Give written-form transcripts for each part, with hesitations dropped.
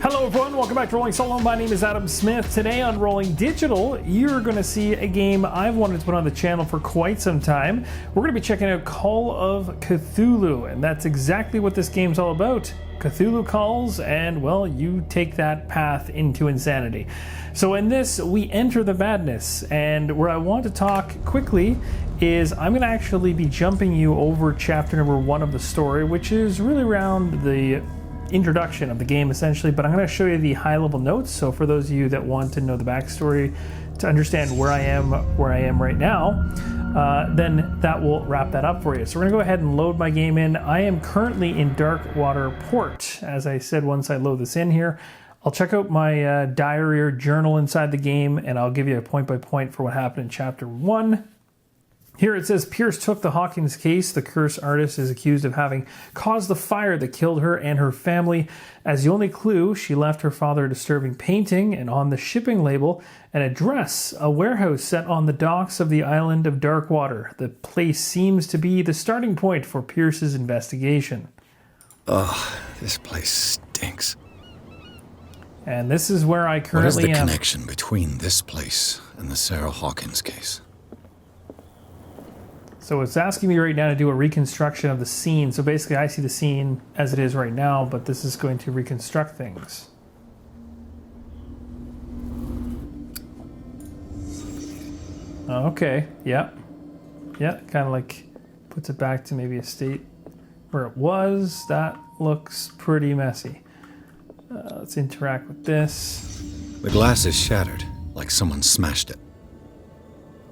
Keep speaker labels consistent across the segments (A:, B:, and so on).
A: Hello everyone, welcome back to Rolling Solo. My name is Adam Smith. Today on Rolling Digital, you're going to see a game I've wanted to put on the channel for quite some time. We're going to be checking out Call of Cthulhu, and that's exactly what this game's all about. Cthulhu calls, and well, you take that path into insanity. So in this, we enter the madness, and where I want to talk quickly is I'm going to actually be jumping you over chapter number 1 of the story, which is really around the introduction of the game essentially, but I'm going to show you the high level notes. So for those of you that want to know the backstory to understand where I am right now, then that will wrap that up for you. So we're going to go ahead and load my game in. I am currently in Darkwater Port. As I said, once I load this in here, I'll check out my diary or journal inside the game, and I'll give you a point by point for what happened in chapter 1. Here it says, Pierce took the Hawkins case. The cursed artist is accused of having caused the fire that killed her and her family. As the only clue, she left her father a disturbing painting, and on the shipping label, an address, a warehouse set on the docks of the island of Darkwater. The place seems to be the starting point for Pierce's investigation.
B: Ugh, this place stinks.
A: And this is where I currently am.
B: What is the connection between this place and the Sarah Hawkins case?
A: So it's asking me right now to do a reconstruction of the scene. So basically I see the scene as it is right now, but this is going to reconstruct things. Okay, yeah. Yeah, kind of like puts it back to maybe a state where it was. That looks pretty messy. Let's interact with this.
B: The glass is shattered, like someone smashed it.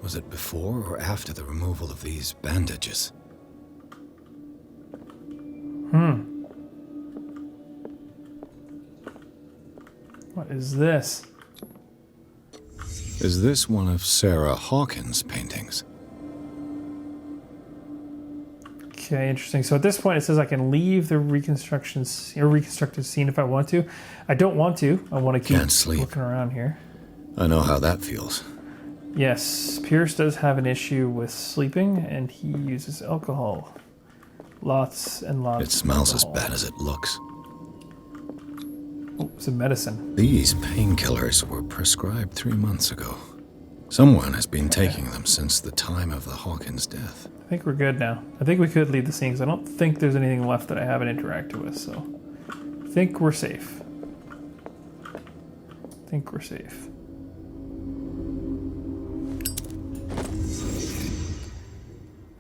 B: Was it before or after the removal of these bandages?
A: What is this?
B: Is this one of Sarah Hawkins' paintings?
A: Okay, interesting. So at this point it says I can leave the reconstructed scene if I want to. I don't want to. I want to keep looking around here.
B: I know how that feels.
A: Yes, Pierce does have an issue with sleeping, and he uses alcohol. Lots and lots.
B: It smells as bad as it looks.
A: Oh, it's a medicine.
B: These painkillers were prescribed 3 months ago. Someone has been taking them since the time of the Hawkins death.
A: I think we're good now. I think we could leave the scene because I don't think there's anything left that I haven't interacted with, so I think we're safe.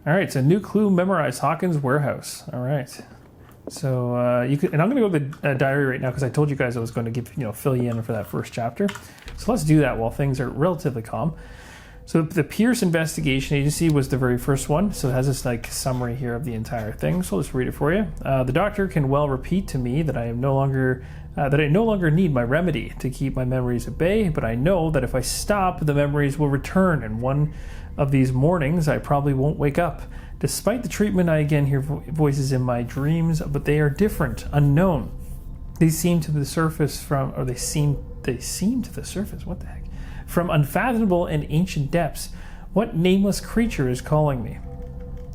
A: All right, so new clue memorized, Hawkins warehouse. All right, so you could, and I'm going to go to the diary right now because I told you guys I was going to give fill you in for that first chapter. So let's do that while things are relatively calm. So the Pierce Investigation Agency was the very first one. So it has this like summary here of the entire thing. So I'll just read it for you. The doctor can well repeat to me that I no longer need my remedy to keep my memories at bay, but I know that if I stop, the memories will return, and one of these mornings I probably won't wake up. Despite the treatment, I again hear voices in my dreams, but they are different, unknown. They seem to the surface from what the heck? From unfathomable and ancient depths. What nameless creature is calling me?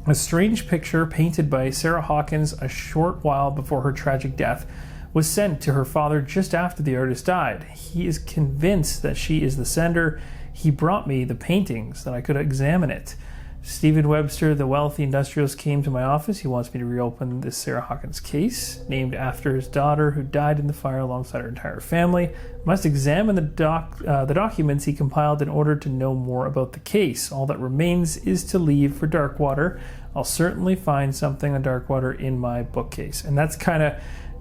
A: A strange picture painted by Sarah Hawkins a short while before her tragic death was sent to her father just after the artist died. He is convinced that she is the sender. He brought me the paintings that I could examine it. Stephen Webster, the wealthy industrialist, came to my office. He wants me to reopen this Sarah Hawkins case, named after his daughter who died in the fire alongside her entire family. I must examine the documents he compiled in order to know more about the case. All that remains is to leave for Darkwater. I'll certainly find something on Darkwater in my bookcase. And that's kind of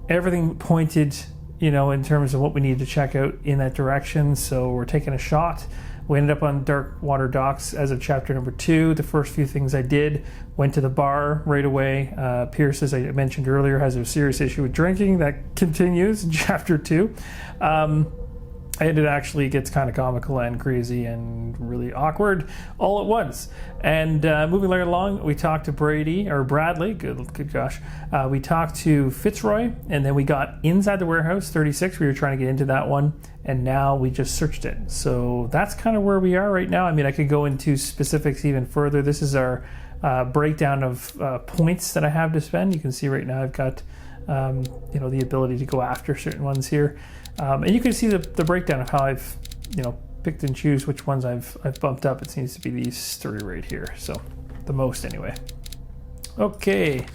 A: everything pointed, in terms of what we need to check out in that direction. So we're taking a shot. We ended up on Darkwater Docks as of chapter number 2. The first few things I did, went to the bar right away. Pierce, as I mentioned earlier, has a serious issue with drinking. That continues in chapter 2. And it actually gets kind of comical and crazy and really awkward all at once. And moving right along, we talked to Bradley, good gosh. We talked to Fitzroy, and then we got inside the warehouse, 36. We were trying to get into that one, and now we just searched it. So that's kind of where we are right now. I mean, I could go into specifics even further. This is our breakdown of points that I have to spend. You can see right now I've got the ability to go after certain ones here. And you can see the breakdown of how I've, picked and choose which ones I've bumped up. It seems to be these 3 right here. So the most anyway. Okay.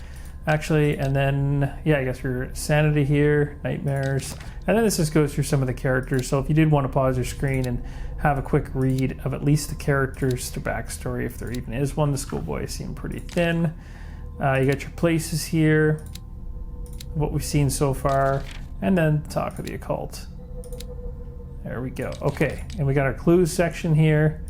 A: Actually, and then, I guess we're sanity here, nightmares. And then this just goes through some of the characters. So if you did want to pause your screen and have a quick read of at least the characters, their backstory, if there even is one. The schoolboys seem pretty thin. You got your places here, what we've seen so far. And then talk of the occult. There we go. Okay, and we got our clues section here.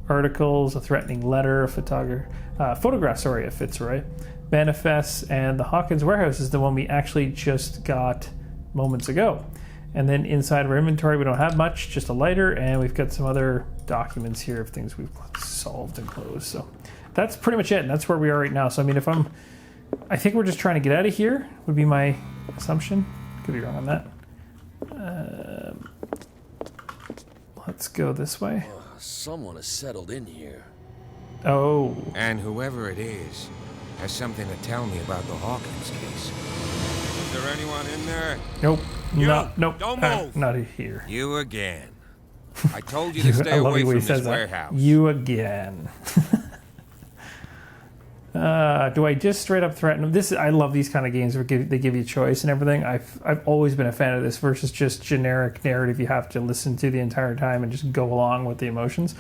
A: Articles, a threatening letter, a photograph, of Fitzroy. Manifests, and the Hawkins warehouse is the one we actually just got moments ago. And then inside of our inventory, we don't have much, just a lighter, and we've got some other documents here of things we've solved and closed. So that's pretty much it, and that's where we are right now. So, I mean, I think we're just trying to get out of here, would be my assumption. Could be wrong on that. Let's go this way.
C: Someone has settled in here.
A: Oh.
D: And whoever it is has something to tell me about the Hawkins case. Is there anyone in there?
A: Nope. Nope.
D: Don't move.
A: Not here.
D: You again. I told you to stay away from this warehouse.
A: You again. Do I just straight up threaten them? I love these kind of games where they give you a choice and everything. I've always been a fan of this versus just generic narrative you have to listen to the entire time and just go along with the emotions.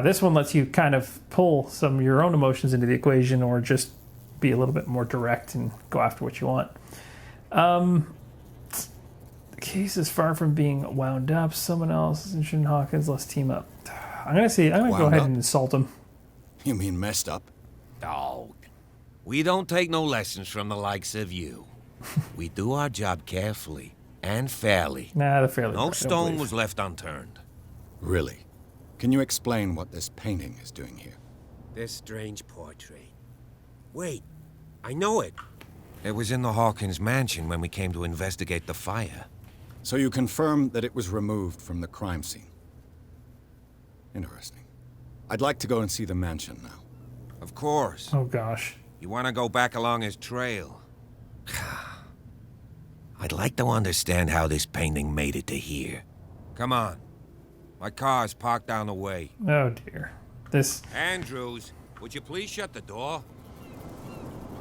A: This one lets you kind of pull some of your own emotions into the equation or just be a little bit more direct and go after what you want. The case is far from being wound up. Someone else is interested in Hawkins. Let's team up. I'm going to go ahead and insult him.
B: You mean messed up?
D: Dog. We don't take no lessons from the likes of you. We do our job carefully and fairly.
A: Nah, the fairly.
D: No stone was left unturned.
B: Really? Can you explain what this painting is doing here?
E: This strange portrait. Wait, I know it.
D: It was in the Hawkins mansion when we came to investigate the fire.
B: So you confirm that it was removed from the crime scene? Interesting. I'd like to go and see the mansion now.
D: Of course.
A: Oh, gosh.
D: You want to go back along his trail? I'd like to understand how this painting made it to here. Come on. My car's parked down the way.
A: Oh, dear.
D: Andrews, would you please shut the door?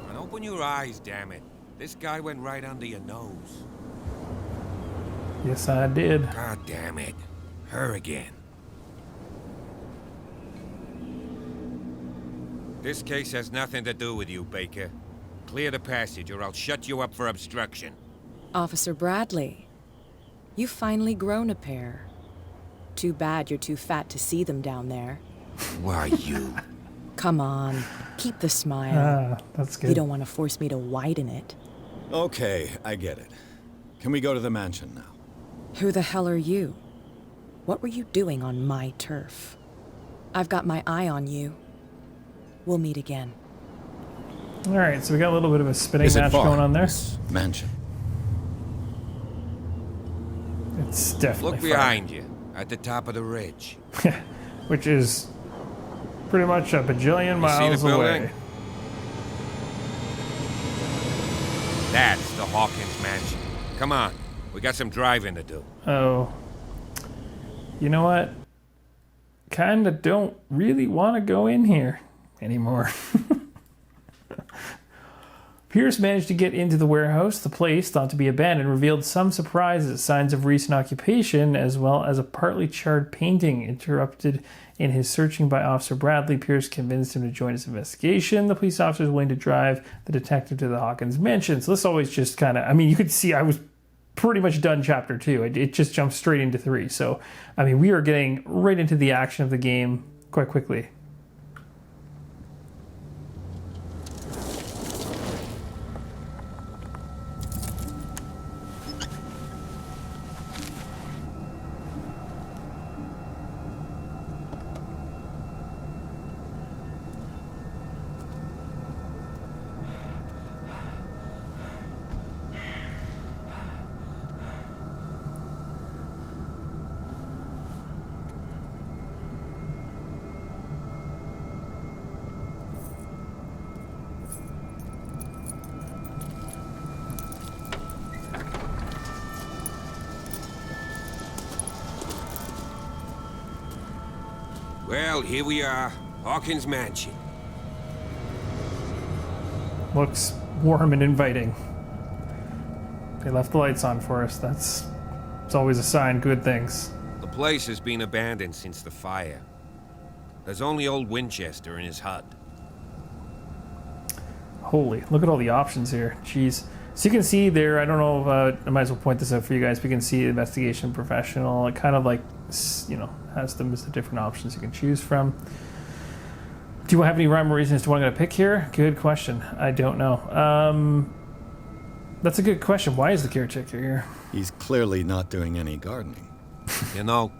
D: And open your eyes, damn it. This guy went right under your nose.
A: Yes, I did.
D: God damn it. Her again. This case has nothing to do with you, Baker. Clear the passage or I'll shut you up for obstruction.
F: Officer Bradley, you've finally grown a pair. Too bad you're too fat to see them down there.
D: Why, you?
F: Come on, keep the smile.
A: That's good.
F: You don't want to force me to widen it.
B: Okay, I get it. Can we go to the mansion now?
F: Who the hell are you? What were you doing on my turf? I've got my eye on you. We'll meet again.
A: All right, so we got a little bit of a spinning match going on there.
B: Mansion.
A: It's definitely
D: Look behind you, at the top of the ridge.
A: Which is pretty much a bajillion miles away.
D: That's the Hawkins mansion. Come on, we got some driving to do.
A: Oh. You know what? Kinda don't really want to go in here anymore. Pierce managed to get into the warehouse. The place, thought to be abandoned, revealed some surprises, signs of recent occupation, as well as a partly charred painting. Interrupted in his searching by Officer Bradley, Pierce convinced him to join his investigation. The police officer is willing to drive the detective to the Hawkins mansion. So this always just kind of, I mean, you could see I was pretty much done chapter 2. It just jumps straight into 3. So, I mean, we are getting right into the action of the game quite quickly.
D: Well, here we are. Hawkins Mansion.
A: Looks warm and inviting. They left the lights on for us. It's always a sign, good things.
D: The place has been abandoned since the fire. There's only old Winchester in his hut.
A: Holy, look at all the options here. Jeez. So you can see there, I don't know if I might as well point this out for you guys. We can see investigation professional. It kind of like, you know, has them as the different options you can choose from. Do you have any rhyme or reason as to what I'm going to pick here? Good question. I don't know. That's a good question. Why is the caretaker here?
B: He's clearly not doing any gardening.
D: You know,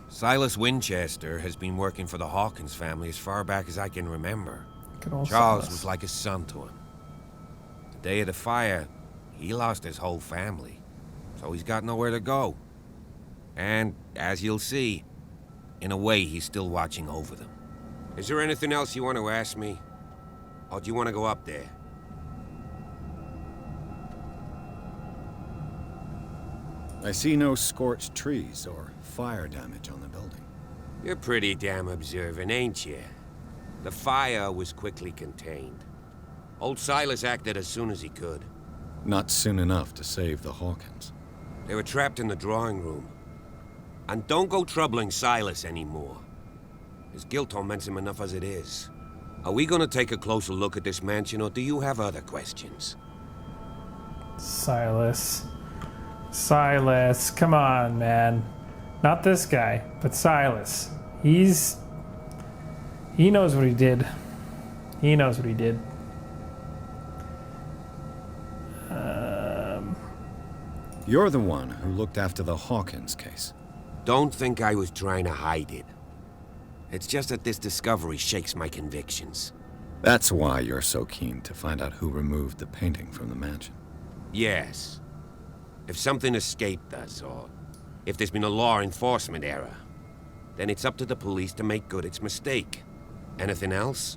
D: Silas Winchester has been working for the Hawkins family as far back as I can remember. Charles
A: Silas
D: was like a son to him. The day of the fire, he lost his whole family, so he's got nowhere to go. And, as you'll see, in a way, he's still watching over them. Is there anything else you want to ask me? Or do you want to go up there?
B: I see no scorched trees or fire damage on the building.
D: You're pretty damn observant, ain't you? The fire was quickly contained. Old Silas acted as soon as he could.
B: Not soon enough to save the Hawkins.
D: They were trapped in the drawing room. And don't go troubling Silas anymore. His guilt torments him enough as it is. Are we gonna take a closer look at this mansion, or do you have other questions?
A: Silas. Silas, come on, man. Not this guy, but Silas. He knows what he did. He knows what he did.
B: You're the one who looked after the Hawkins case.
D: Don't think I was trying to hide it. It's just that this discovery shakes my convictions.
B: That's why you're so keen to find out who removed the painting from the mansion.
D: Yes. If something escaped us, or if there's been a law enforcement error, then it's up to the police to make good its mistake. Anything else?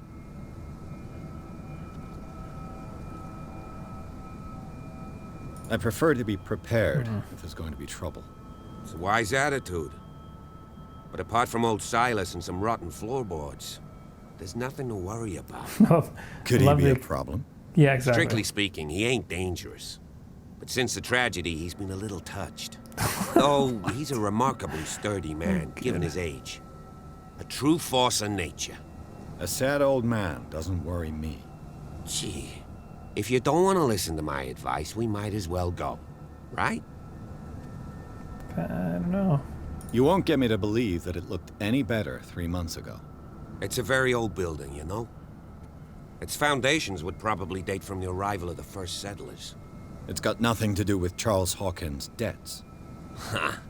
B: I prefer to be prepared if there's going to be trouble.
D: It's a wise attitude. But apart from old Silas and some rotten floorboards, there's nothing to worry about.
B: Could he be a problem?
A: Yeah, exactly.
D: Strictly speaking, he ain't dangerous. But since the tragedy, he's been a little touched. Though he's a remarkably sturdy man, given his age. A true force of nature.
B: A sad old man doesn't worry me.
D: Gee, if you don't want to listen to my advice, we might as well go. Right?
A: I don't know.
B: You won't get me to believe that it looked any better 3 months ago.
D: It's a very old building, you know? Its foundations would probably date from the arrival of the first settlers.
B: It's got nothing to do with Charles Hawkins' debts.
D: Ha!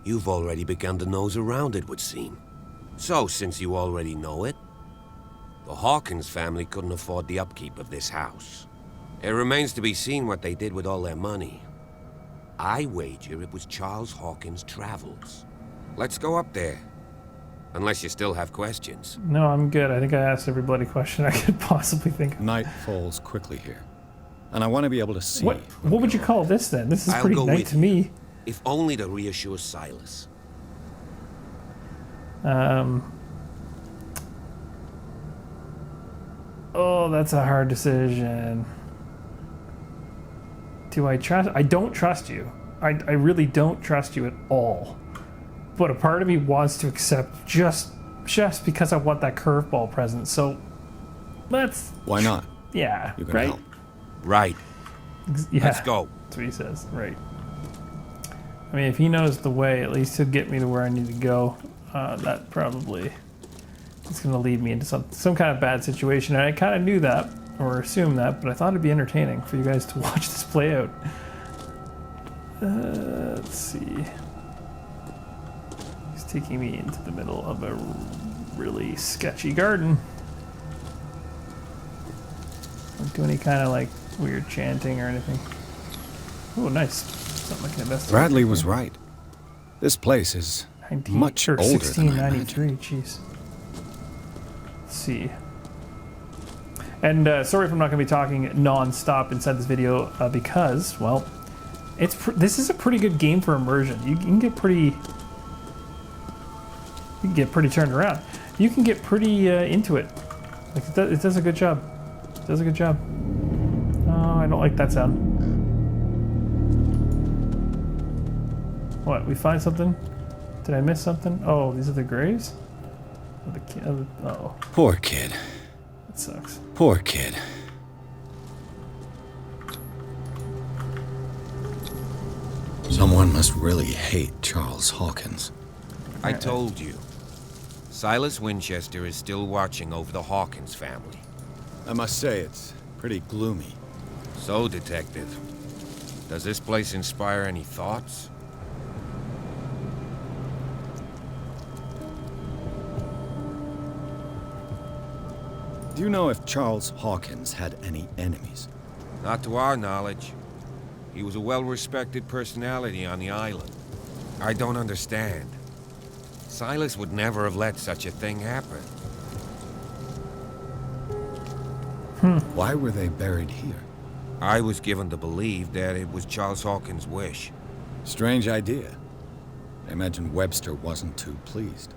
D: You've already begun to nose around, it would seem. So, since you already know it, the Hawkins family couldn't afford the upkeep of this house. It remains to be seen what they did with all their money. I wager it was Charles Hawkins' travels. Let's go up there. Unless you still have questions.
A: No, I'm good. I think I asked every bloody question I could possibly think of.
B: Night falls quickly here, and I want to be able to see.
A: What would you call this then? This is
D: I'll
A: pretty
D: go
A: night
D: with
A: to
D: you,
A: me.
D: if only to reassure Silas.
A: Oh, that's a hard decision. Do I trust? I don't trust you. I really don't trust you at all. But a part of me wants to accept just because I want that curveball present. So let's.
B: Why not?
A: Yeah.
B: You can
A: right.
B: help.
D: Right.
A: Yeah.
D: Let's go.
A: That's what he says, right. I mean, if he knows the way, at least he'll get me to where I need to go. That probably is going to lead me into some kind of bad situation. And I kind of knew that, or assumed that, but I thought it'd be entertaining for you guys to watch this play out. Let's see. He's taking me into the middle of a really sketchy garden. Don't do any kind of like weird chanting or anything. Oh, nice. Something I can investigate.
B: Bradley was right. This place is much older than I imagined.
A: 1693, jeez. Let's see. And sorry if I'm not going to be talking non-stop inside this video because, well, this is a pretty good game for immersion. You can get pretty turned around. You can get pretty into it. Like it does a good job. It does a good job. Oh, I don't like that sound. What? We find something? Did I miss something? Oh, these are the graves? Oh,
B: Poor kid.
A: that sucks.
B: Poor kid. Someone must really hate Charles Hawkins.
D: I told you. Silas Winchester is still watching over the Hawkins family.
B: I must say, it's pretty gloomy.
D: So, Detective, does this place inspire any thoughts?
B: Do you know if Charles Hawkins had any enemies?
D: Not to our knowledge. He was a well-respected personality on the island. I don't understand. Silas would never have let such a thing happen.
B: Why were they buried here?
D: I was given to believe that it was Charles Hawkins' wish.
B: Strange idea. I imagine Webster wasn't too pleased.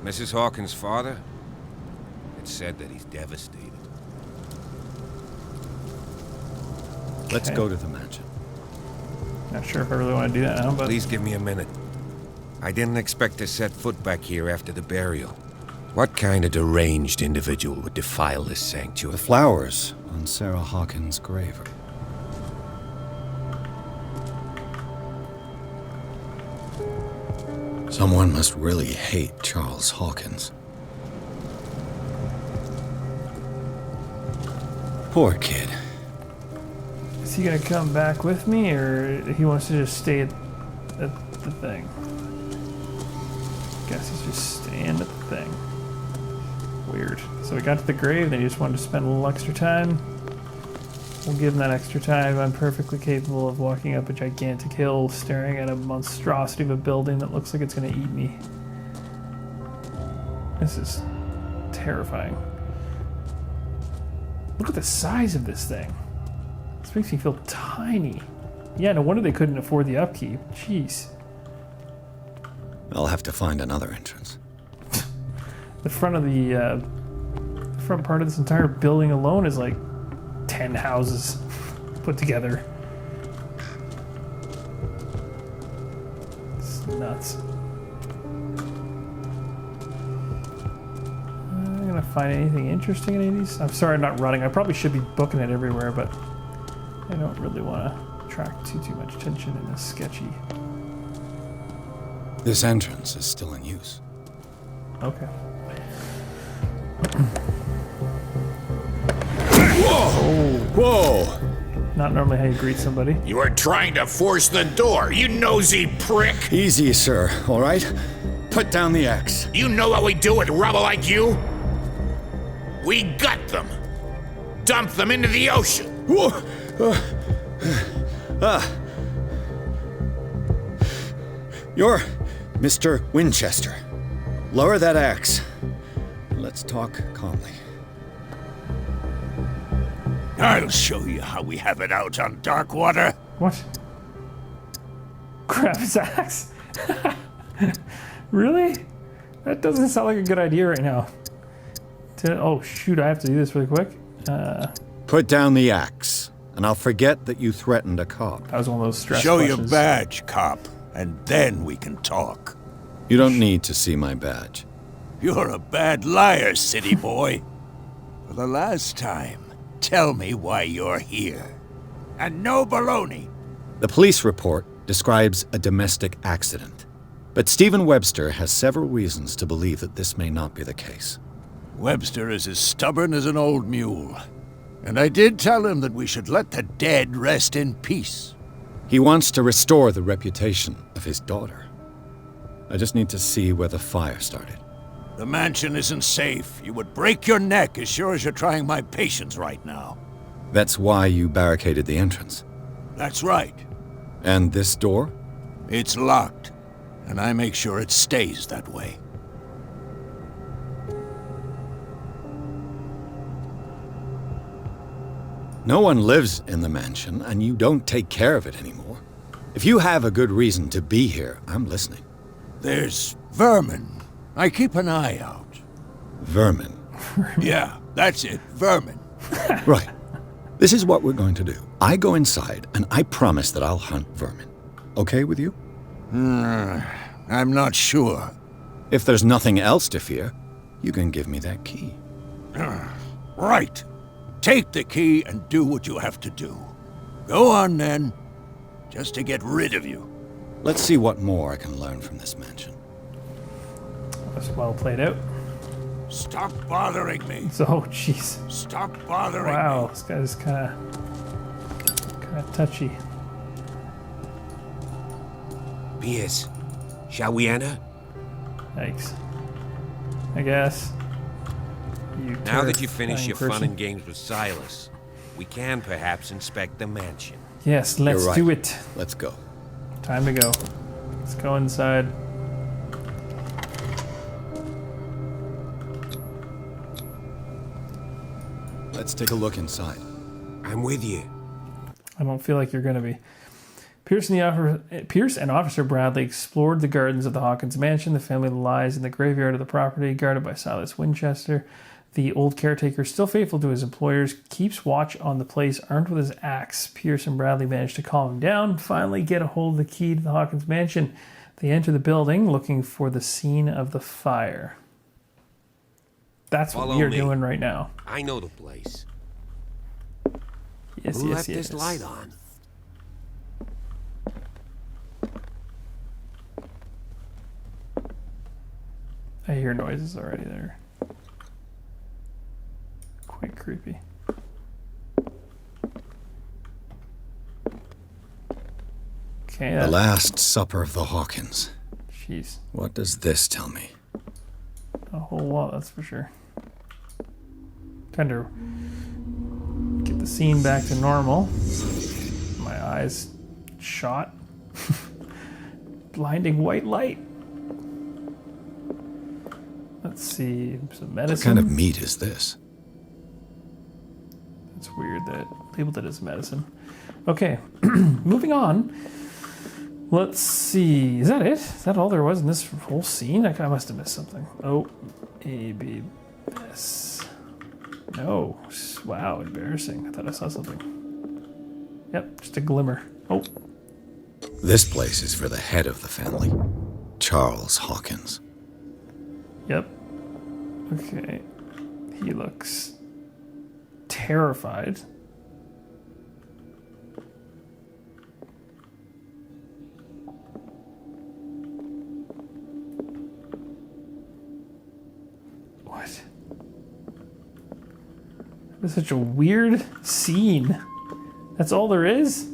D: Mrs. Hawkins' father? It's said that he's devastated.
B: Let's
A: Okay.
B: go to the mansion.
A: Not sure if I really want to do that now, but
D: Please give me a minute. I didn't expect to set foot back here after the burial. What kind of deranged individual would defile this
B: The
D: sanctuary?
B: flowers on Sarah Hawkins' grave. Someone must really hate Charles Hawkins. Poor kid.
A: is he gonna come back with me, or he wants to just stay at the thing? Guess he's just staying at the thing. Weird. So we got to the grave, and he just wanted to spend a little extra time. We'll give him that extra time. I'm perfectly capable of walking up a gigantic hill, staring at a monstrosity of a building that looks like it's gonna eat me. This is terrifying. Look at the size of this thing. This makes me feel tiny. Yeah, no wonder they couldn't afford the upkeep. Jeez.
B: I'll have to find another entrance.
A: The front of the front part of this entire building alone is like 10 houses put together. It's nuts. I'm gonna find anything interesting in any of these. I'm sorry I'm not running. I probably should be booking it everywhere, but I don't really want to attract too much attention in this sketchy.
B: This entrance is still in use.
A: Okay.
B: Whoa!
A: Not normally how you greet somebody.
G: You are trying to force the door, you nosy prick!
B: Easy, sir, all right? Put down the axe.
G: You know what we do with rubble like you? We gut them. Dump them into the ocean.
B: Whoa! You're Mr. Winchester. Lower that axe. Let's talk calmly.
G: I'll show you how we have it out on Darkwater.
A: What? Grab his axe? Really? That doesn't sound like a good idea right now. Oh shoot, I have to do this really quick.
B: Put down the axe, and I'll forget that you threatened a cop.
A: That was one of those stress
G: Show your
A: questions.
G: badge, cop, and then we can talk.
B: You don't need to see my badge.
G: You're a bad liar, city boy. For the last time, tell me why you're here. And no baloney.
B: The police report describes a domestic accident, but Stephen Webster has several reasons to believe that this may not be the case.
H: Webster is as stubborn as an old mule. And I did tell him that we should let the dead rest in peace.
B: He wants to restore the reputation of his daughter. I just need to see where the fire started.
H: The mansion isn't safe. You would break your neck as sure as you're trying my patience right now.
B: That's why you barricaded the entrance.
H: That's right.
B: And this door?
H: It's locked, and I make sure it stays that way.
B: No one lives in the mansion, and you don't take care of it anymore. If you have a good reason to be here, I'm listening.
H: There's vermin. I keep an eye out.
B: Vermin?
H: Yeah, that's it, vermin.
B: Right. This is what we're going to do. I go inside, and I promise that I'll hunt vermin. Okay with you?
H: I'm not sure.
B: If there's nothing else to fear, you can give me that key.
H: Right. Take the key and do what you have to do. Go on, then. Just to get rid of you.
B: Let's see what more I can learn from this mansion.
A: That's well played out.
H: Stop bothering me.
A: Oh, jeez.
H: Stop bothering me.
A: Wow, this guy's kind of touchy.
D: Pierce, shall we enter?
A: Yikes. I guess.
D: Now that you finish your fun
A: person.
D: and games with Silas, we can perhaps inspect the mansion.
A: Yes, let's
B: You're right.
A: do it.
B: Let's go.
A: Time to go. Let's go inside.
B: Let's take a look inside.
D: I'm with you.
A: I don't feel like you're going to be. Pierce and Officer Bradley explored the gardens of the Hawkins mansion. The family lies in the graveyard of the property, guarded by Silas Winchester. The old caretaker, still faithful to his employers, keeps watch on the place, armed with his axe. Pierce and Bradley manage to calm him down, finally get a hold of the key to the Hawkins mansion. They enter the building, looking for the scene of the fire. That's what
D: Follow
A: we are
D: me.
A: doing right now.
D: I know the place.
A: Yes,
D: Who
A: yes,
D: left
A: yes.
D: this light on?
A: I hear noises already there. Quite creepy. Okay,
B: The Last Supper of the Hawkins.
A: jeez,
B: What does this tell me?
A: a whole lot, that's for sure. Trying to get the scene back to normal. My eyes shot. Blinding white light. Let's see, some medicine.
B: What kind of meat is this?
A: It's weird that labeled it as medicine. Okay, moving on. Let's see. Is that it? Is that all there was in this whole scene? I must have missed something. Oh, A, B, S. No. Wow, embarrassing. I thought I saw something. Yep, just a glimmer. Oh,
B: This place is for the head of the family, Charles Hawkins.
A: yep. Okay. He looks terrified. What? It's such a weird scene. That's all there is?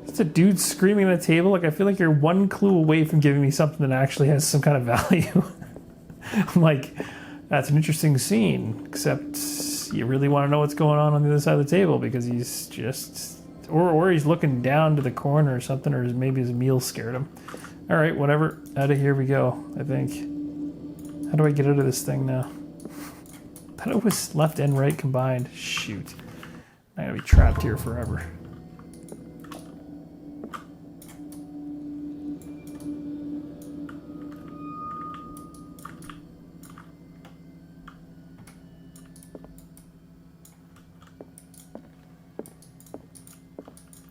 A: Just a dude screaming at a table. Like, I feel like you're one clue away from giving me something that actually has some kind of value. I'm like, that's an interesting scene, except you really want to know what's going on the other side of the table because he's just... Or he's looking down to the corner or something, or maybe his meal scared him. All right, whatever. Out of here we go, I think. How do I get out of this thing now? I thought it was left and right combined. Shoot. I'm going to be trapped here forever.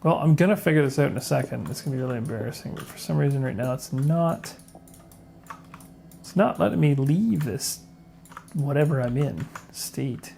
A: Well, I'm going to figure this out in a second. It's going to be really embarrassing, but for some reason right now it's not letting me leave this whatever I'm in state.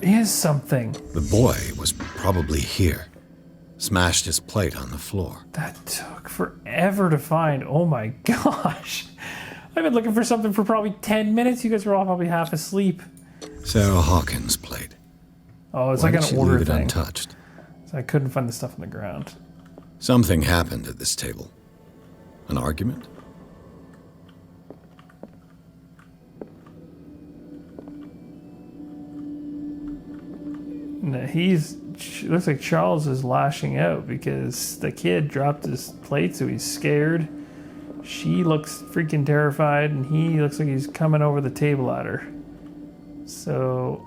A: is something.
B: The boy was probably here. Smashed his plate on the floor.
A: That took forever to find. Oh my gosh. I've been looking for something for probably 10 minutes. You guys were all probably half asleep.
B: Sarah Hawkins' plate.
A: Oh, it's
B: Why
A: like
B: did she
A: an order
B: leave it
A: thing.
B: untouched?
A: So I couldn't find the stuff on the ground.
B: Something happened at this table. An argument?
A: No, looks like Charles is lashing out because the kid dropped his plate, so he's scared. She looks freaking terrified, and he looks like he's coming over the table at her. So,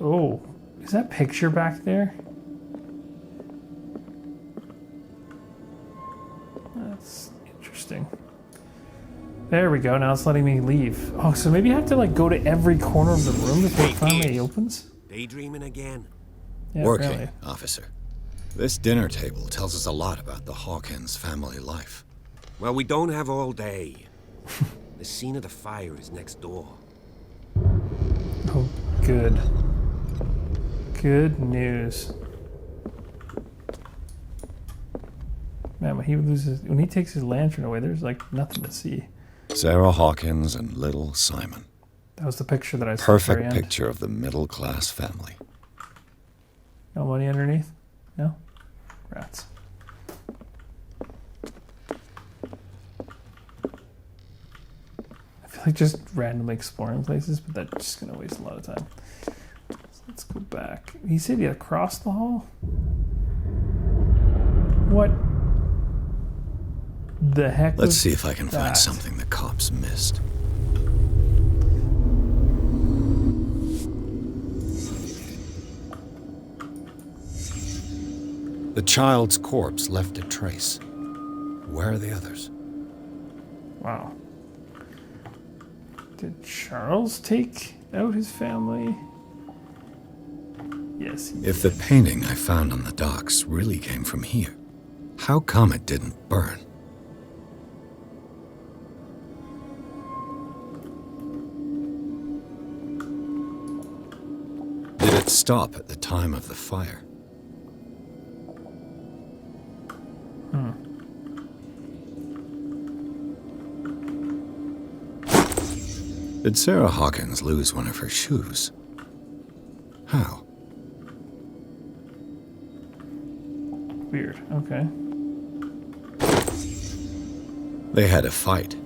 A: oh, is that picture back there? That's interesting. There we go. Now it's letting me leave. Oh, so maybe I have to like go to every corner of the room before it finally opens.
D: Daydreaming again.
A: Yeah,
B: Working,
A: apparently.
B: officer. This dinner table tells us a lot about the Hawkins family life.
D: Well, we don't have all day. The scene of the fire is next door.
A: Oh, good. Good news. Man, when he takes his lantern away, there's like nothing to see.
B: Sarah Hawkins and little Simon.
A: That was the picture that I saw. At the
B: Perfect
A: very end.
B: picture of the middle-class family.
A: No money underneath? No? Rats. I feel like just randomly exploring places, but that's just going to waste a lot of time. So let's go back. He said he had across the hall? What the heck
B: Let's
A: was
B: see if I can
A: that?
B: find something the cops missed. The child's corpse left a trace. Where are the others?
A: Wow. Did Charles take out his family? Yes.
B: If the painting I found on the docks really came from here, how come it didn't burn? Did it stop at the time of the fire? Did Sarah Hawkins lose one of her shoes? How?
A: Weird. Okay.
B: They had a fight.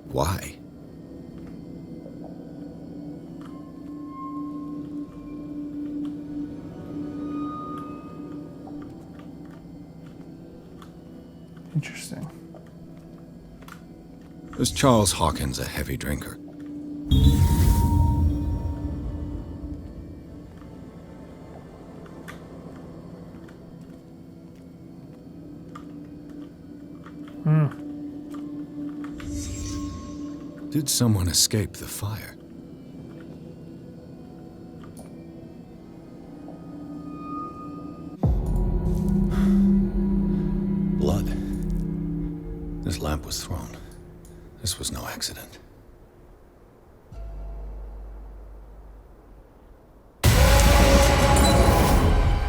B: Why?
A: Interesting.
B: Was Charles Hawkins a heavy drinker? Did someone escape the fire? Blood. This lamp was thrown. This was no accident.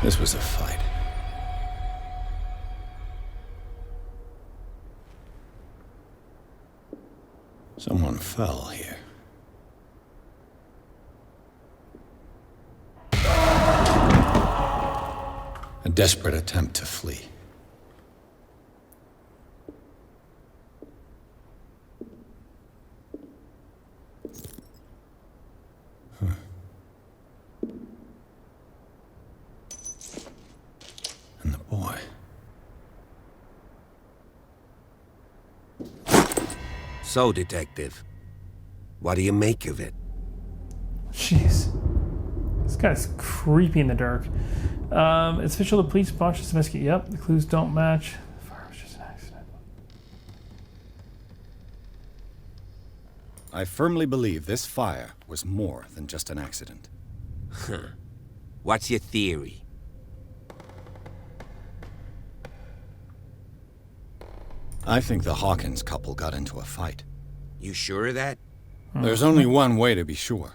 B: This was a fight. Someone fell here. A desperate attempt to flee. And the boy.
D: So, Detective, what do you make of it?
A: Jeez. This guy's creepy in the dark. It's official the police launched this investigate. Yep, the clues don't match. The fire was just an accident.
B: I firmly believe this fire was more than just an accident.
D: What's your theory?
B: I think the Hawkins couple got into a fight.
D: You sure of that?
B: There's only one way to be sure.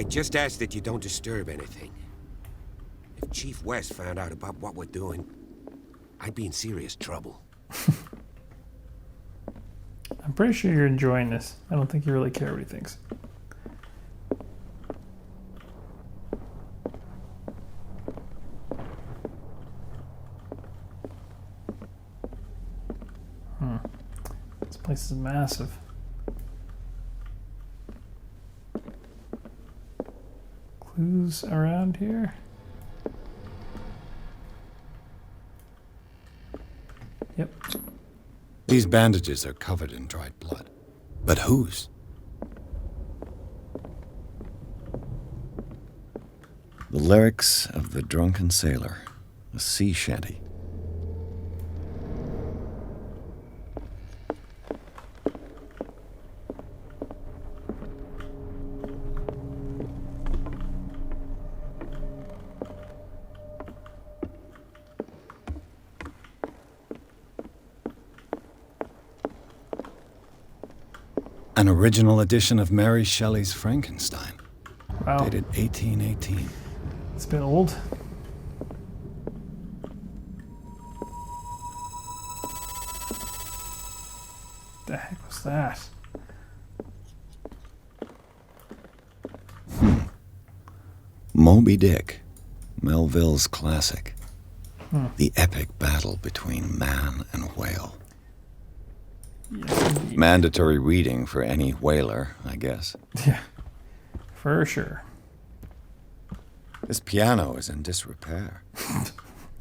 D: just ask that you don't disturb anything. If Chief West found out about what we're doing, I'd be in serious trouble.
A: I'm pretty sure you're enjoying this. I don't think you really care what he thinks. This place is massive. Clues around here? Yep.
B: These bandages are covered in dried blood. But whose? The lyrics of the drunken sailor, a sea shanty. An original edition of Mary Shelley's Frankenstein,
A: Wow.
B: dated 1818.
A: It's a bit old. The heck was that?
B: Moby Dick, Melville's classic. The epic battle between man and whale.
A: Yes, indeed.
B: Mandatory reading for any whaler, I guess.
A: Yeah, for sure.
B: This piano is in disrepair.
A: You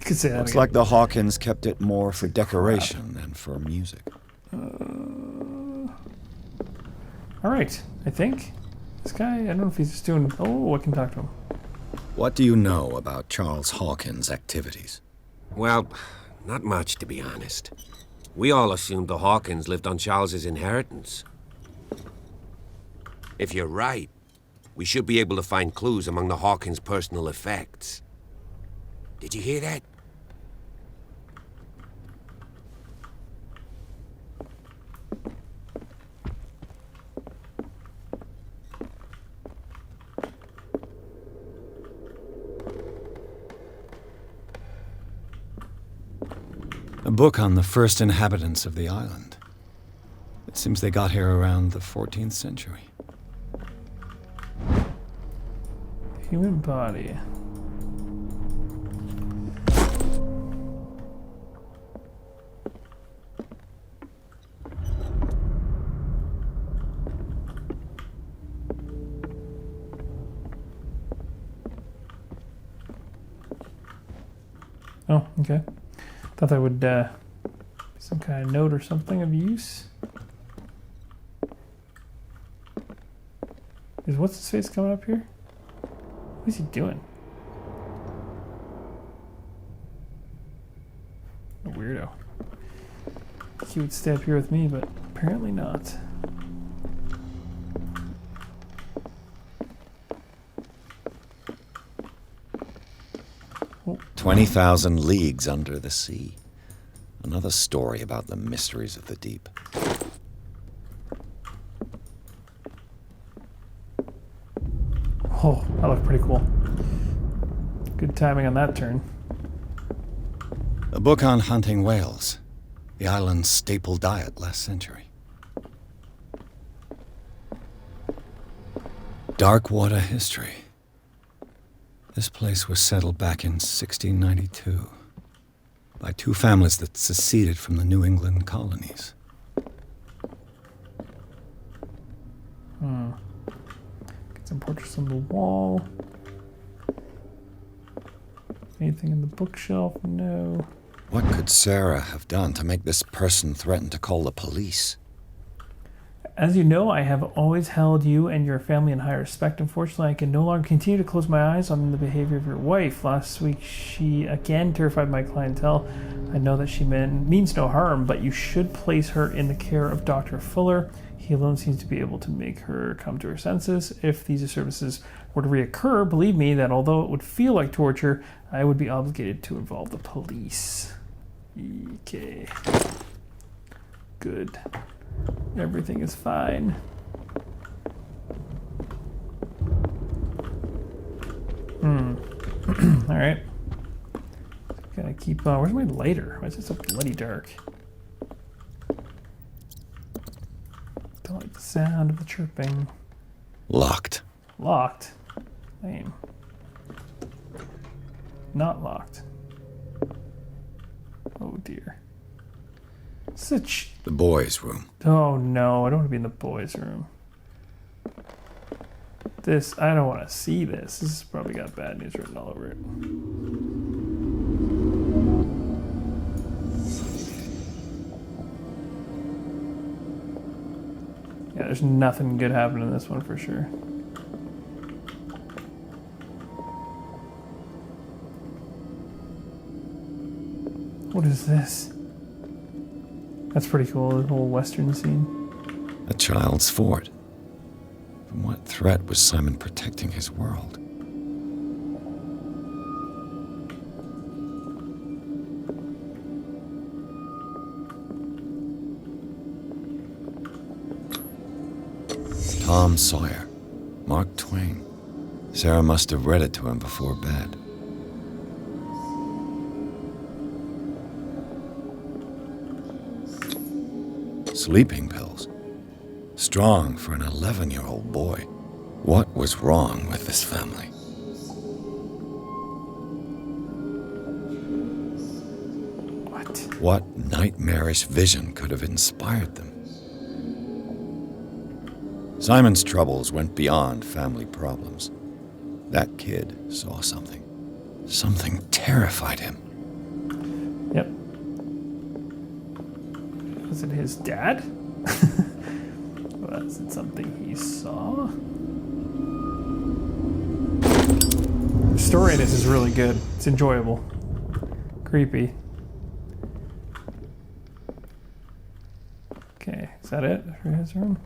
A: could say that
B: Looks
A: again.
B: like the Hawkins kept it more for decoration than for music.
A: All right, I think. This guy, I don't know if he's just doing... Oh, I can talk to him.
B: What do you know about Charles Hawkins' activities?
D: Well, not much, to be honest. We all assumed the Hawkins lived on Charles's inheritance. If you're right, we should be able to find clues among the Hawkins' personal effects. Did you hear that?
B: A book on the first inhabitants of the island. It seems they got here around the 14th century.
A: Human body. Oh, okay. Thought that would be some kind of note or something of use. Is what's his face coming up here? What is he doing? A weirdo. He would stay up here with me, but apparently not. Oh.
B: 20,000 leagues under the sea. Another story about the mysteries of the deep.
A: Oh, that looked pretty cool. Good timing on that turn.
B: A book on hunting whales. The island's staple diet last century. Darkwater history. This place was settled back in 1692 by two families that seceded from the New England colonies.
A: Get some portraits on the wall. Anything in the bookshelf? No.
B: What could Sarah have done to make this person threaten to call the police?
A: As you know, I have always held you and your family in high respect. Unfortunately, I can no longer continue to close my eyes on the behavior of your wife. Last week, she again terrified my clientele. I know that she means no harm, but you should place her in the care of Dr. Fuller. He alone seems to be able to make her come to her senses. If these services were to reoccur, believe me that although it would feel like torture, I would be obligated to involve the police. Okay. Good. Everything is fine. Alright. Gotta keep on. Where's my lighter? Why is it so bloody dark? Don't like the sound of the chirping.
B: Locked.
A: Locked? Lame. Not locked. Oh dear. Such.
B: The boys' room.
A: Oh no, I don't want to be in the boys' room. This, I don't want to see this. This has probably got bad news written all over it. Yeah, there's nothing good happening in this one for sure. What is this? That's pretty cool, the whole western scene.
B: A child's fort. From what threat was Simon protecting his world? Tom Sawyer. Mark Twain. Sarah must have read it to him before bed. Sleeping pills. Strong for an 11-year-old boy. What was wrong with this family? What nightmarish vision could have inspired them? Simon's troubles went beyond family problems. That kid saw something. Something terrified him.
A: Yep. Was it his dad? Was it something he saw? The story in this is really good. It's enjoyable. Creepy. Okay, is that it for his room?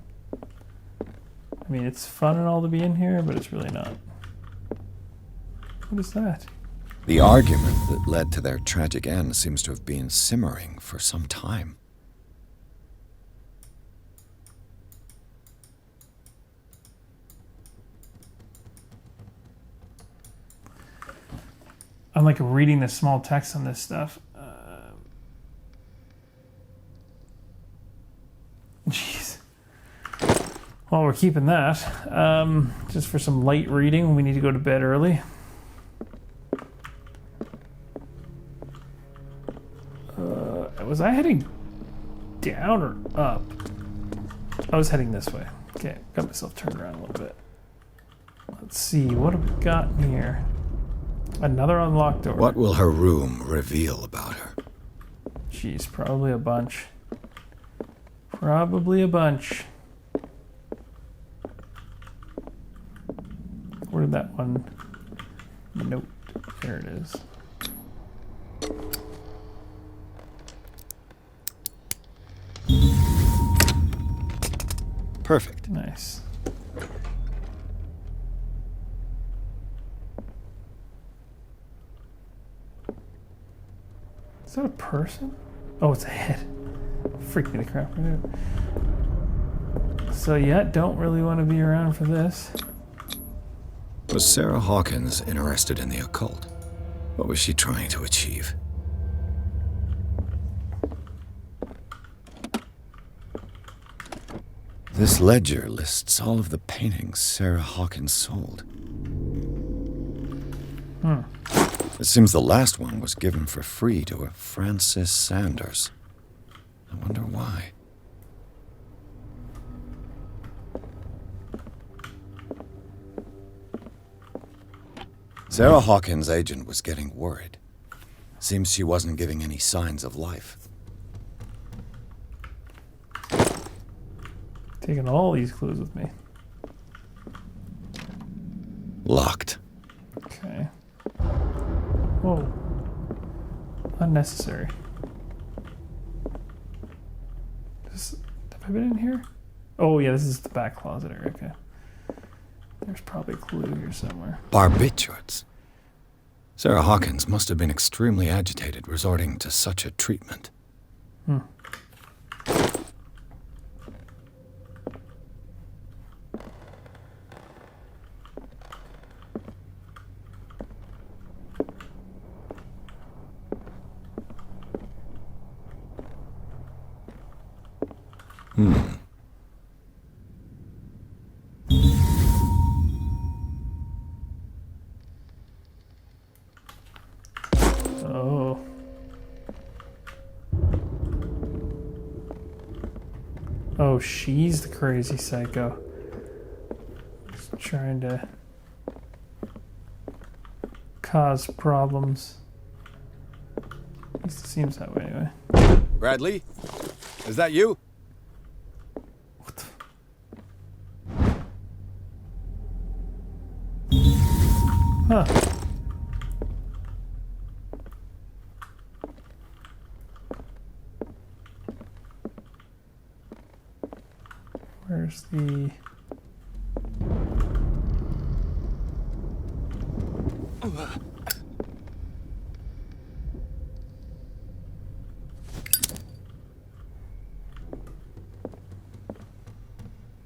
A: I mean, it's fun and all to be in here, but it's really not. What is that?
B: The argument that led to their tragic end seems to have been simmering for some time.
A: I'm like reading the small text on this stuff. Jeez. Well, we're keeping that. Just for some light reading. We need to go to bed early. Was I heading down or up? I was heading this way. Okay, got myself turned around a little bit. Let's see, what have we got in here? Another unlocked door.
B: What will her room reveal about her?
A: Jeez, probably a bunch. Probably a bunch. Where did that one? Note. There it is.
B: Perfect.
A: Nice. Is that a person? Oh, it's a head. Freaked me the crap right out. So yeah, don't really want to be around for this.
B: Was Sarah Hawkins interested in the occult? What was she trying to achieve? This ledger lists all of the paintings Sarah Hawkins sold. It seems the last one was given for free to a Francis Sanders. I wonder why. Sarah Hawkins' agent was getting worried. Seems she wasn't giving any signs of life.
A: Taking all these clues with me.
B: Locked.
A: Okay. Whoa. Unnecessary. Have I been in here? Oh yeah, this is the back closet area. Okay. There's probably a clue here somewhere.
B: Barbiturates. Sarah Hawkins must have been extremely agitated resorting to such a treatment.
A: Oh. Oh, she's the crazy psycho. Just trying to cause problems. At least it seems that way anyway.
B: Bradley? Is that you?
A: What the... Huh. Where's the...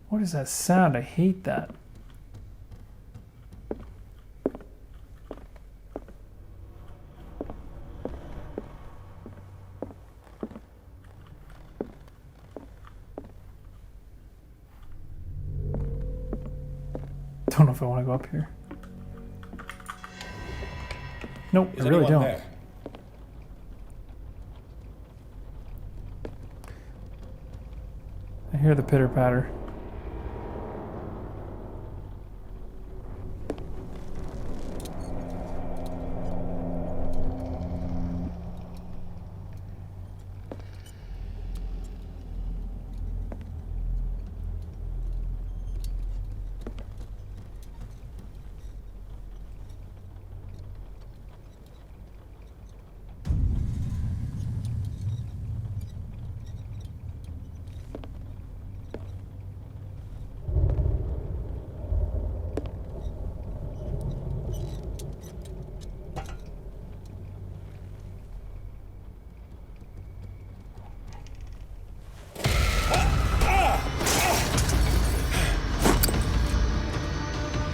A: What is that sound? I hate that. Don't know if I want to go up here. Nope, I really don't.
B: There?
A: I hear the pitter patter.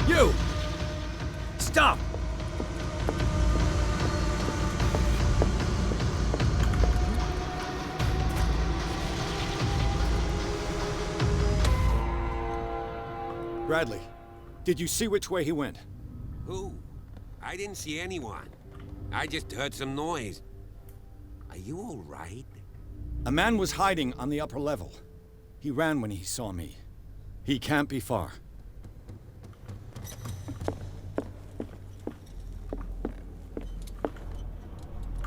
B: You! Stop! Bradley, did you see which way he went?
D: Who? I didn't see anyone. I just heard some noise. Are you all right?
B: A man was hiding on the upper level. He ran when he saw me. He can't be far.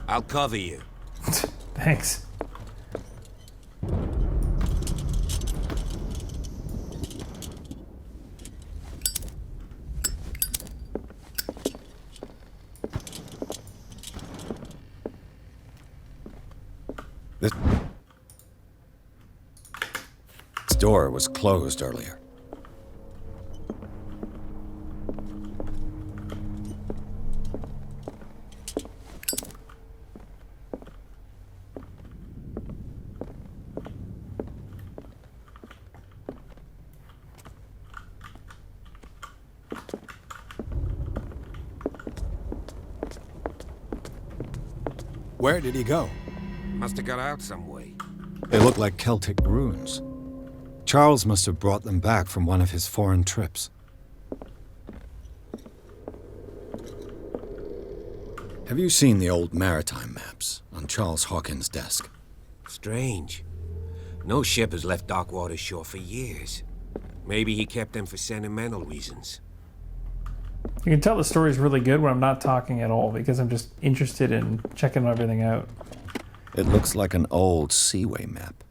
D: I'll cover you.
A: Thanks.
B: This door was closed earlier. Where did he go?
D: Must have got out some way.
B: They look like Celtic runes. Charles must have brought them back from one of his foreign trips. Have you seen the old maritime maps on Charles Hawkins' desk?
D: Strange. No ship has left Darkwater shore for years. Maybe he kept them for sentimental reasons.
A: You can tell the story's really good when I'm not talking at all because I'm just interested in checking everything out.
B: It looks like an old seaway map.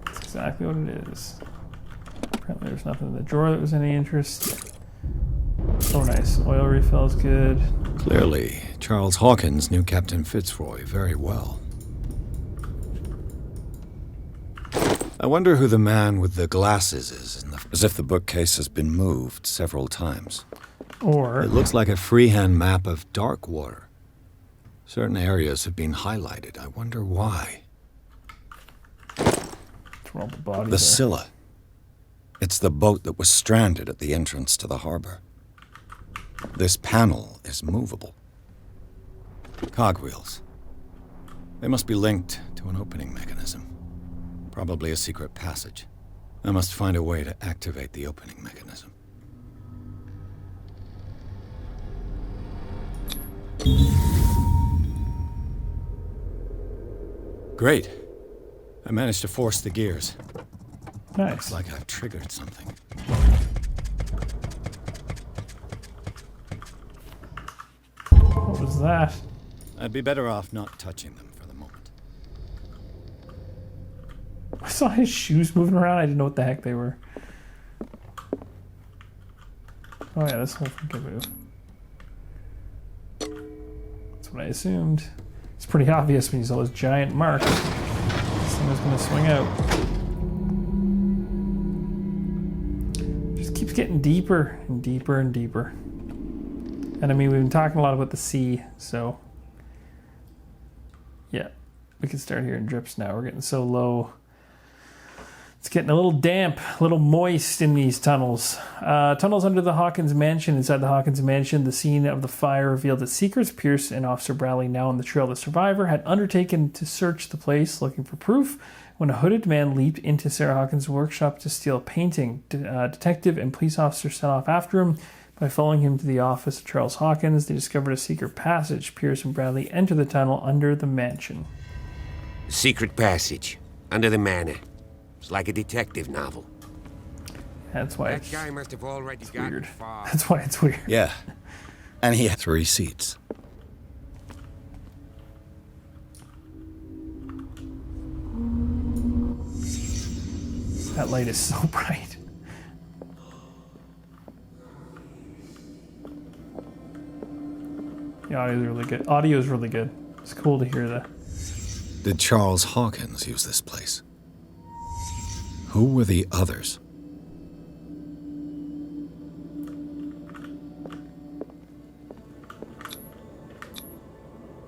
A: That's exactly what it is. Apparently there's nothing in the drawer that was any interest. Oh nice, oil refill's good.
B: Clearly, Charles Hawkins knew Captain Fitzroy very well. I wonder who the man with the glasses is, as if the bookcase has been moved several times.
A: Or...
B: It looks like a freehand map of Darkwater. Certain areas have been highlighted. I wonder why.
A: all the bodies
B: The Scylla. It's the boat that was stranded at the entrance to the harbor. This panel is movable. Cogwheels. They must be linked to an opening mechanism. Probably a secret passage. I must find a way to activate the opening mechanism. Great. I managed to force the gears.
A: Nice.
B: Looks like I've triggered something.
A: What was that?
B: I'd be better off not touching them for the moment.
A: I saw his shoes moving around. I didn't know what the heck they were. Oh yeah, this whole thing can move. That's what I assumed. It's pretty obvious when you saw those giant marks. This thing was going to swing out. Just keeps getting deeper and deeper and deeper. And I mean, we've been talking a lot about the sea, so yeah, we can start hearing drips now. We're getting so low. It's getting a little damp, a little moist in these tunnels. Tunnels under the Hawkins mansion. Inside the Hawkins mansion, the scene of the fire revealed that seekers, Pierce and Officer Bradley, now on the trail of the survivor, had undertaken to search the place looking for proof when a hooded man leaped into Sarah Hawkins' workshop to steal a painting. Detective and police officers set off after him. By following him to the office of Charles Hawkins, they discovered a secret passage. Pierce and Bradley enter the tunnel under the mansion.
D: Secret passage. Under the manor. It's like a detective novel.
A: That's why
D: That guy must have already gotten
A: weird.
D: far.
A: That's why it's weird.
B: Yeah. And he had 3 seats.
A: That light is so bright. The audio is really good. Audio is really good. It's cool to hear that.
B: Did Charles Hawkins use this place? Who were the others?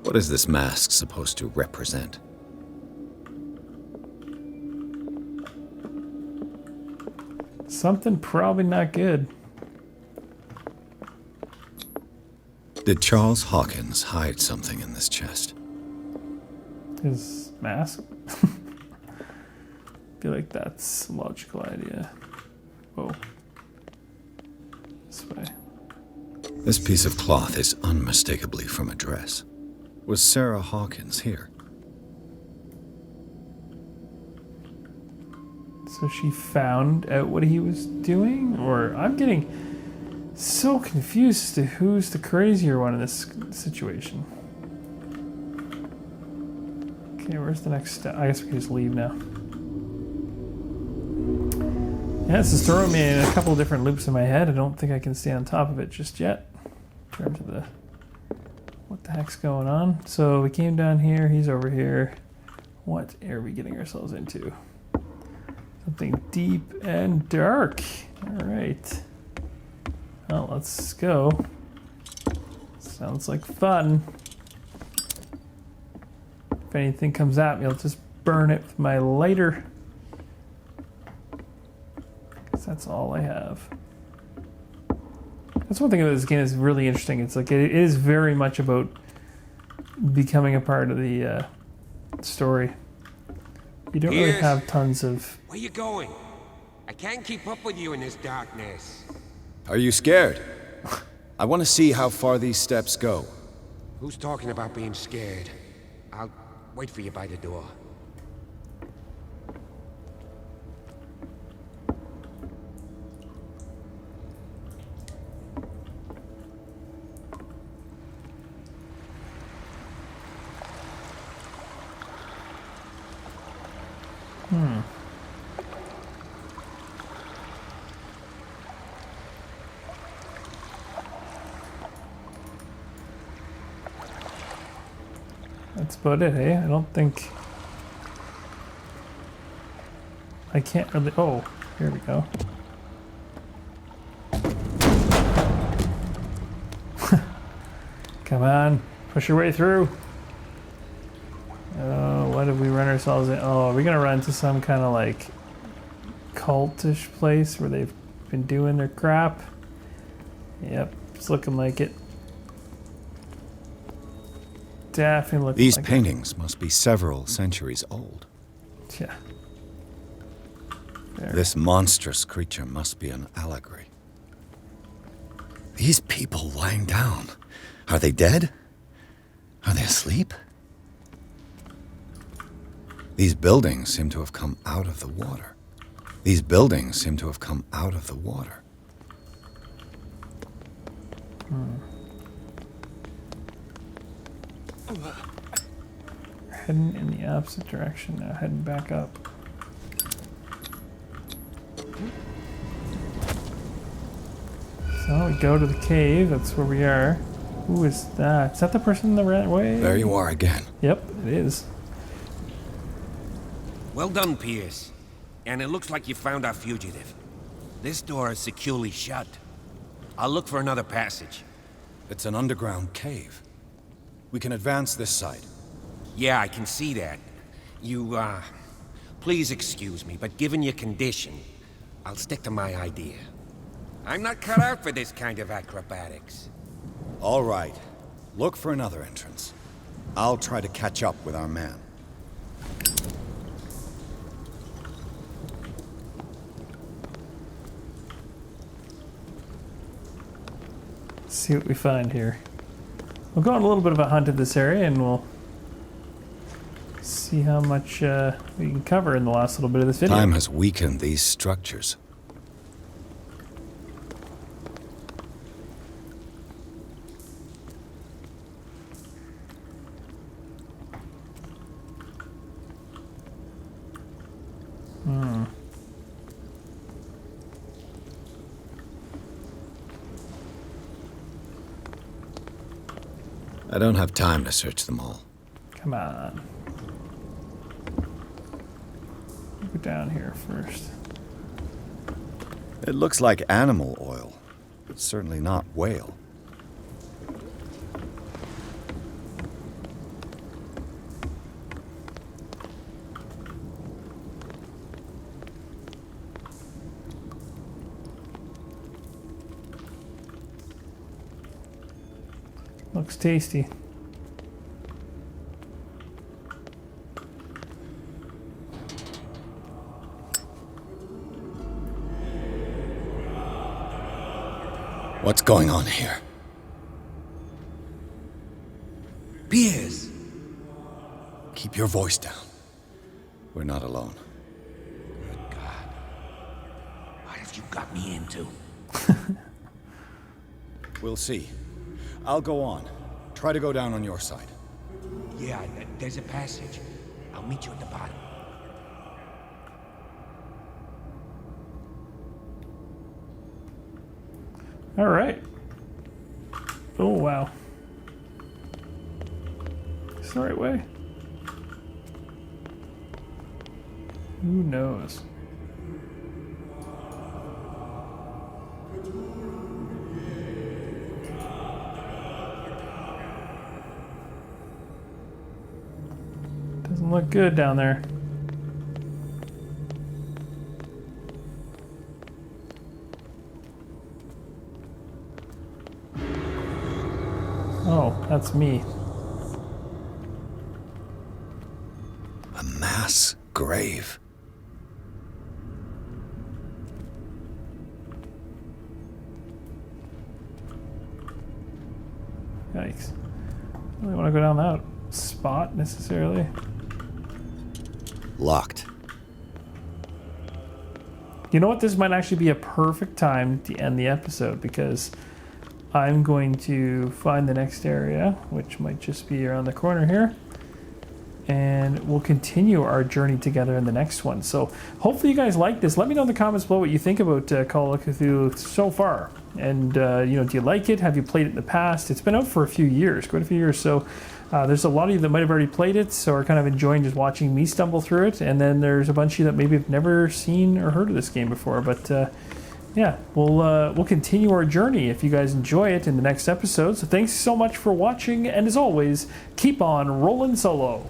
B: What is this mask supposed to represent?
A: Something probably not good.
B: Did Charles Hawkins hide something in this chest?
A: His mask? Feel like that's a logical idea. Whoa. This way.
B: This piece of cloth is unmistakably from a dress. Was Sarah Hawkins here?
A: So she found out what he was doing? Or I'm getting so confused as to who's the crazier one in this situation. Okay, where's the next step? I guess we can just leave now. Yeah, this is throwing me in a couple of different loops in my head. I don't think I can stay on top of it just yet. In terms of the... what the heck's going on? So we came down here, he's over here. What are we getting ourselves into? Something deep and dark. Alright. Well, let's go. Sounds like fun. If anything comes at me, I'll just burn it with my lighter. Because that's all I have. That's one thing about this game is really interesting. It's like it is very much about becoming a part of the story. You don't really
D: Pierce,
A: have tons of...
D: Where you going? I can't keep up with you in this darkness.
B: Are you scared? I want to see how far these steps go.
D: Who's talking about being scared? I'll wait for you by the door.
A: That's about it, eh? I don't think... I can't really... Oh, here we go. Come on, push your way through. Oh, what did we run ourselves in? Oh, are we gonna run into some kind of like cultish place where they've been doing their crap? Yep, it's looking like it. definitely looking
B: These
A: like
B: paintings must be several centuries old.
A: it. Yeah. There.
B: This monstrous creature must be an allegory. These people lying down, are they dead? Are they asleep? These buildings seem to have come out of the water. These buildings seem to have come out of the water.
A: Heading in the opposite direction now, heading back up. So we go to the cave, that's where we are. Who is that? Is that the person in the right way?
B: There you are again.
A: Yep, it is.
D: Well done, Pierce. And it looks like you found our fugitive. This door is securely shut. I'll look for another passage.
B: It's an underground cave. We can advance this side.
D: Yeah, I can see that. You, please excuse me, but given your condition, I'll stick to my idea. I'm not cut out for this kind of acrobatics.
B: All right. Look for another entrance. I'll try to catch up with our man.
A: Let's see what we find here. We'll go on a little bit of a hunt in this area and we'll see how much we can cover in the last little bit of this video.
B: Time has weakened these structures. I don't have time to search them all.
A: Come on. Go down here first.
B: It looks like animal oil, but certainly not whale.
A: Looks tasty.
B: What's going on here?
D: Pierce!
B: Keep your voice down. We're not alone.
D: Good God. What have you got me into?
B: We'll see. I'll go on. Try to go down on your side.
D: Yeah, there's a passage. I'll meet you at the bottom.
A: All right. Oh, wow. Is the right way? Who knows? Doesn't look good down there. Oh, that's me.
B: A mass grave.
A: Yikes. I don't really want to go down that spot necessarily.
B: Locked.
A: You know what? This might actually be a perfect time to end the episode because I'm going to find the next area, which might just be around the corner here. And we'll continue our journey together in the next one. So hopefully you guys like this. Let me know in the comments below what you think about Call of Cthulhu so far. And, you know, do you like it? Have you played it in the past? It's been out for a few years, quite a few years. So there's a lot of you that might have already played it, so are kind of enjoying just watching me stumble through it. And then there's a bunch of you that maybe have never seen or heard of this game before. But yeah, we'll continue our journey if you guys enjoy it in the next episode. So thanks so much for watching. And as always, keep on rolling solo.